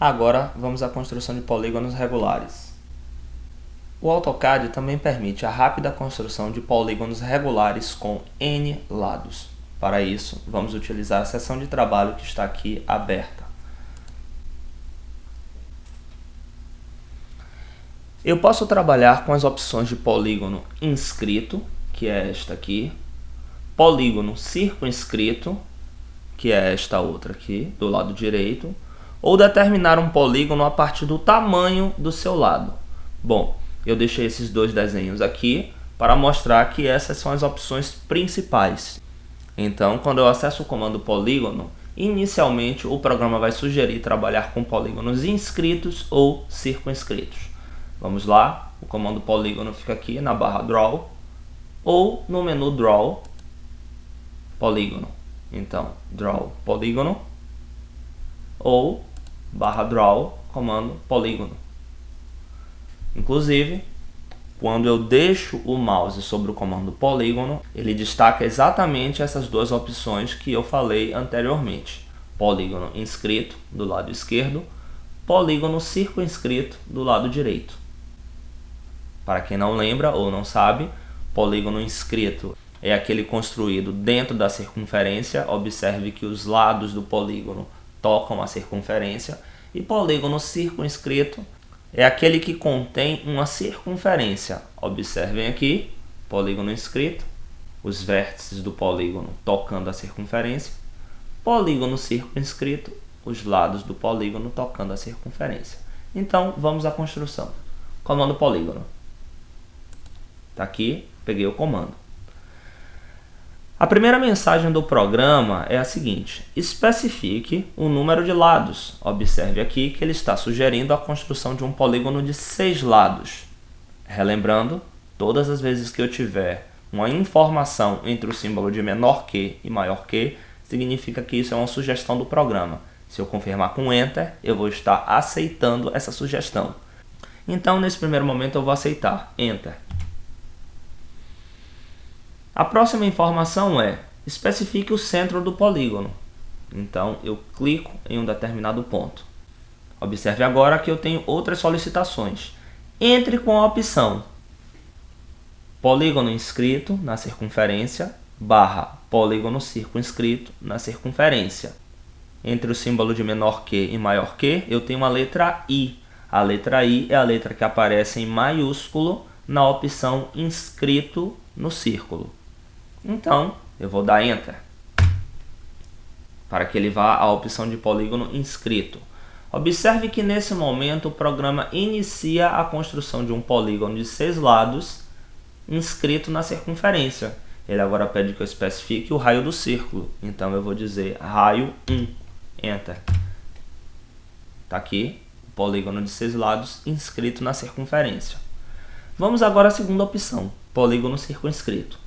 Agora vamos à construção de polígonos regulares. O AutoCAD também permite a rápida construção de polígonos regulares com N lados. Para isso, vamos utilizar a seção de trabalho que está aqui aberta. Eu posso trabalhar com as opções de polígono inscrito, que é esta aqui, polígono circunscrito, que é esta outra aqui, do lado direito, ou determinar um polígono a partir do tamanho do seu lado. Bom, eu deixei esses dois desenhos aqui para mostrar que essas são as opções principais. Então, quando eu acesso o comando polígono, inicialmente o programa vai sugerir trabalhar com polígonos inscritos ou circunscritos. Vamos lá, o comando polígono fica aqui na barra Draw, ou no menu Draw, polígono. Então, Draw, polígono, ou barra Draw, comando polígono. Inclusive, quando eu deixo o mouse sobre o comando polígono, ele destaca exatamente essas duas opções que eu falei anteriormente. Polígono inscrito, do lado esquerdo, polígono circunscrito, do lado direito. Para quem não lembra ou não sabe, polígono inscrito é aquele construído dentro da circunferência. Observe que os lados do polígono tocam a circunferência. E polígono circunscrito é aquele que contém uma circunferência. Observem aqui, polígono inscrito, os vértices do polígono tocando a circunferência. Polígono circunscrito, os lados do polígono tocando a circunferência. Então, vamos à construção. Comando polígono. Está aqui, peguei o comando. A primeira mensagem do programa é a seguinte: especifique o número de lados. Observe aqui que ele está sugerindo a construção de um polígono de 6 lados. Relembrando, todas as vezes que eu tiver uma informação entre o símbolo de menor que e maior que, significa que isso é uma sugestão do programa. Se eu confirmar com Enter, eu vou estar aceitando essa sugestão. Então, nesse primeiro momento, eu vou aceitar. Enter. A próxima informação é: especifique o centro do polígono. Então, eu clico em um determinado ponto. Observe agora que eu tenho outras solicitações. Entre com a opção polígono inscrito na circunferência barra polígono circunscrito na circunferência. Entre o símbolo de menor que e maior que, eu tenho a letra I. A letra I é a letra que aparece em maiúsculo na opção inscrito no círculo. Então, eu vou dar Enter para que ele vá à opção de polígono inscrito. Observe que nesse momento o programa inicia a construção de um polígono de 6 lados inscrito na circunferência. Ele agora pede que eu especifique o raio do círculo. Então eu vou dizer raio 1. Enter. Está aqui o polígono de 6 lados inscrito na circunferência. Vamos agora à segunda opção, polígono circunscrito.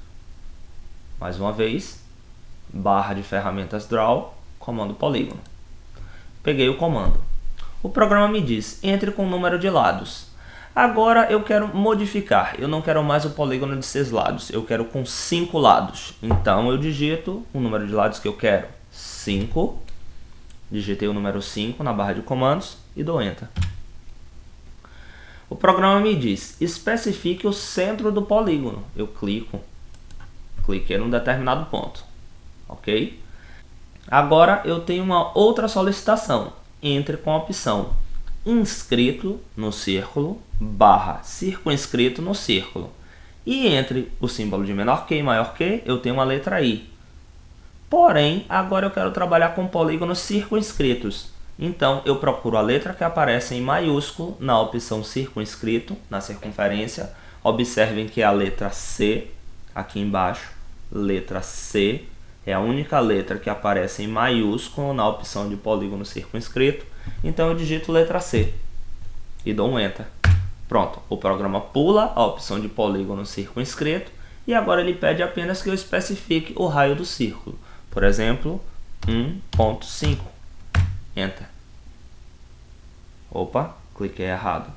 Mais uma vez, barra de ferramentas Draw, comando polígono. Peguei o comando. O programa me diz: entre com o número de lados. Agora eu quero modificar. Eu não quero mais o polígono de 6 lados. Eu quero com 5 lados. Então eu digito o número de lados que eu quero. 5. Digitei o número 5 na barra de comandos e dou Enter. O programa me diz: especifique o centro do polígono. Eu cliquei num determinado ponto. Ok? Agora eu tenho uma outra solicitação. Entre com a opção inscrito no círculo barra circunscrito no círculo. E entre o símbolo de menor que e maior que, eu tenho uma letra I. Porém, agora eu quero trabalhar com polígonos circunscritos. Então, eu procuro a letra que aparece em maiúsculo na opção circunscrito, na circunferência. Observem que é a letra C, aqui embaixo. Letra C é a única letra que aparece em maiúsculo na opção de polígono circunscrito. Então eu digito letra C e dou um Enter. Pronto, o programa pula a opção de polígono circunscrito e agora ele pede apenas que eu especifique o raio do círculo. Por exemplo, 1.5. Enter. Opa, cliquei errado.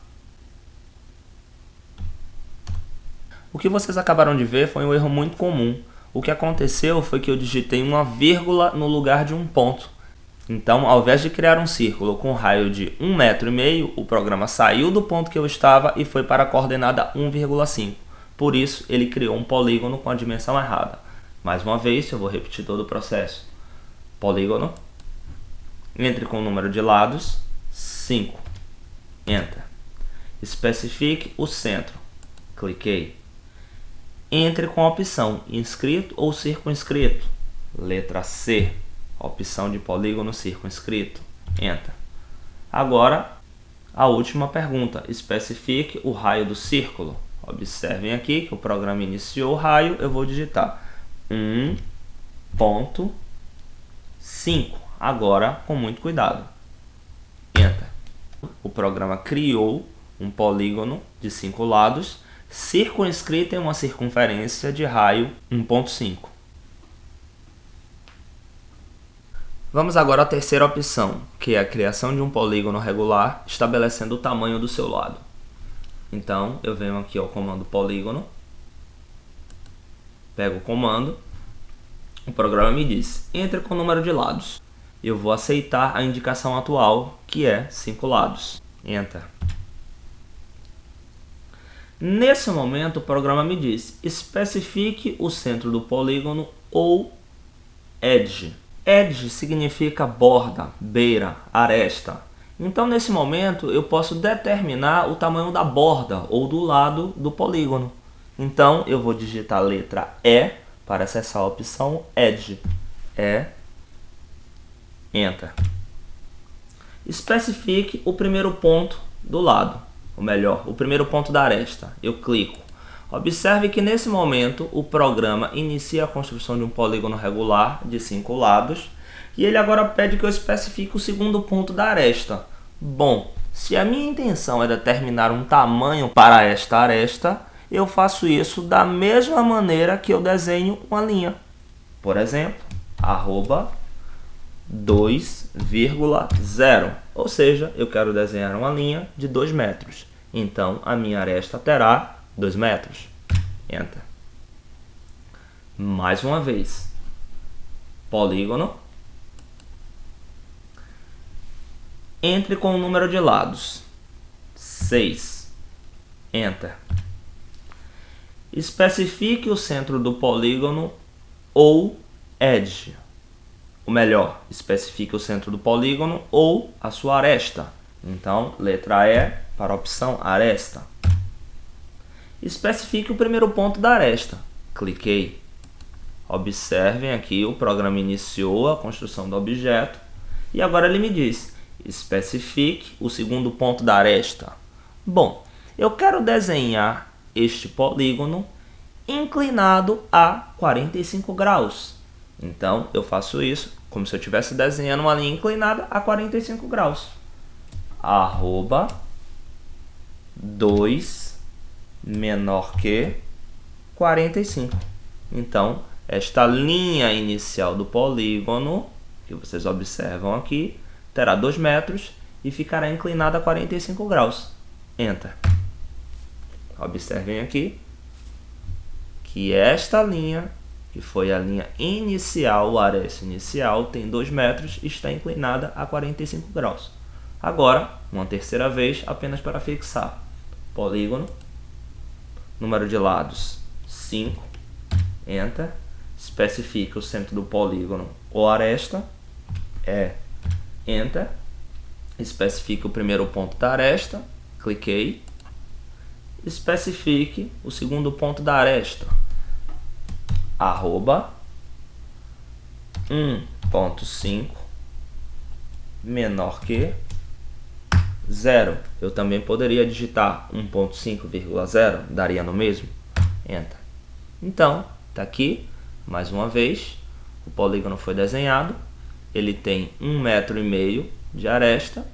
O que vocês acabaram de ver foi um erro muito comum. O que aconteceu foi que eu digitei uma vírgula no lugar de um ponto. Então, ao invés de criar um círculo com raio de 1,5 metro, o programa saiu do ponto que eu estava e foi para a coordenada 1,5. Por isso, ele criou um polígono com a dimensão errada. Mais uma vez, eu vou repetir todo o processo. Polígono. Entre com o número de lados, 5. Enter. Especifique o centro. Cliquei. Entre com a opção inscrito ou circunscrito. Letra C. Opção de polígono circunscrito. Enter. Agora, a última pergunta. Especifique o raio do círculo. Observem aqui que o programa iniciou o raio. Eu vou digitar 1,5. Agora, com muito cuidado. Enter. O programa criou um polígono de 5 lados, circunscrito em uma circunferência de raio 1,5. Vamos agora à terceira opção, que é a criação de um polígono regular, estabelecendo o tamanho do seu lado. Então, eu venho aqui ao comando polígono, pego o comando, o programa me diz, entre com o número de lados. Eu vou aceitar a indicação atual, que é 5 lados. Enter. Nesse momento, o programa me diz, especifique o centro do polígono ou edge. Edge significa borda, beira, aresta. Então, nesse momento, eu posso determinar o tamanho da borda ou do lado do polígono. Então, eu vou digitar a letra E para acessar a opção edge. Enter. Especifique o primeiro ponto do lado, ou melhor, o primeiro ponto da aresta. Eu clico. Observe que nesse momento o programa inicia a construção de um polígono regular de 5 lados e ele agora pede que eu especifique o segundo ponto da aresta. Bom, se a minha intenção é determinar um tamanho para esta aresta, eu faço isso da mesma maneira que eu desenho uma linha. Por exemplo, arroba 2,0, ou seja, eu quero desenhar uma linha de 2 metros. Então, a minha aresta terá 2 metros. Enter. Mais uma vez. Polígono. Entre com o número de lados. 6. Enter. Especifique o centro do polígono ou edge. Ou melhor, especifique o centro do polígono ou a sua aresta. Então, letra E para a opção aresta. Especifique o primeiro ponto da aresta. Cliquei. Observem aqui, o programa iniciou a construção do objeto e agora ele me diz, especifique o segundo ponto da aresta. Bom, eu quero desenhar este polígono inclinado a 45 graus. Então, eu faço isso como se eu estivesse desenhando uma linha inclinada a 45 graus. Arroba 2 menor que 45. Então, esta linha inicial do polígono, que vocês observam aqui, terá 2 metros e ficará inclinada a 45 graus. Enter. Observem aqui que esta linha, que foi a linha inicial, o aresta inicial, tem 2 metros e está inclinada a 45 graus. Agora, uma terceira vez, apenas para fixar. Polígono, número de lados 5, Enter. Especifica o centro do polígono ou aresta, Enter. Especifique o primeiro ponto da aresta, cliquei. Especifique o segundo ponto da aresta, arroba 1,5 menor que 0. Eu também poderia digitar 1,5,0, daria no mesmo. Enter. Então, está aqui, mais uma vez, o polígono foi desenhado. Ele tem 1,5 metro de aresta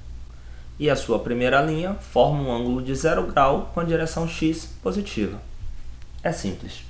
e a sua primeira linha forma um ângulo de 0 grau com a direção X positiva. É simples.